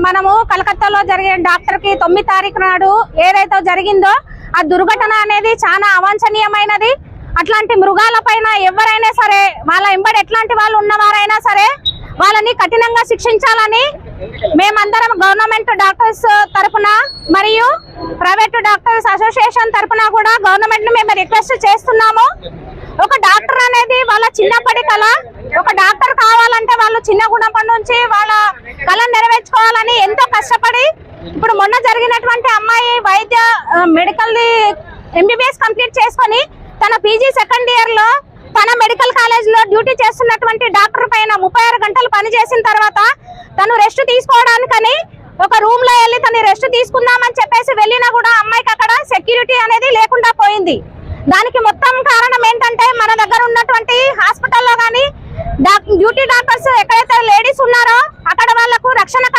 మనము కలకత్తాలో జరిగే డాక్టర్ కి 9 తారీఖు నాడు ఏదైతే జరిగిందో ఆ దుర్ఘటన అనేది చాలా అవాంఛనీయమైనది. అట్లాంటి మృగాల పైన ఎవరైనా సరే వాళ్ళ ఎంబడి ఎట్లాంటి వాళ్ళు ఉన్నవారైనా సరే వాళ్ళని కఠినంగా శిక్షించాలని మేమందరం గవర్నమెంట్ డాక్టర్స్ తరఫున మరియు ప్రైవేట్ డాక్టర్స్ అసోసియేషన్ తరఫున కూడా గవర్నమెంట్ ని మేము రిక్వెస్ట్ చేస్తున్నాము. ఒక డాక్టర్ అనేది వాళ్ళ చిన్నప్పటి కళ. ఒక డాక్టర్ కావాలంటే వాళ్ళు చిన్న గుణపటి నుంచి వాళ్ళ కళను నెరవేర్చుకోవాలని ఎంతో కష్టపడి ఇప్పుడు మొన్న జరిగినటువంటి అమ్మాయి వైద్య మెడికల్ ఎంబీబీఎస్ కంప్లీట్ చేసుకొని తన పీజీ సెకండ్ ఇయర్ లో తన మెడికల్ కాలేజ్ లో డ్యూటీ చేస్తున్నటువంటి డాక్టర్ పైన 36 గంటలు పని చేసిన తర్వాత తను రెస్ట్ తీసుకోవడానికని ఒక రూమ్ లో వెళ్ళి తను రెస్ట్ తీసుకుందామని చెప్పేసి వెళ్ళినా కూడా అమ్మాయికి అక్కడ సెక్యూరిటీ అనేది లేకుండా పోయింది. దానికి మొత్తం కారణం ఏంటంటే మన దగ్గర ఉన్నటువంటి హాస్పిటల్లో కానీ డ్యూటీ డాక్టర్స్ ఎక్కడైతే లేడీస్ ఉన్నారో అక్కడ వాళ్లకు రక్షణ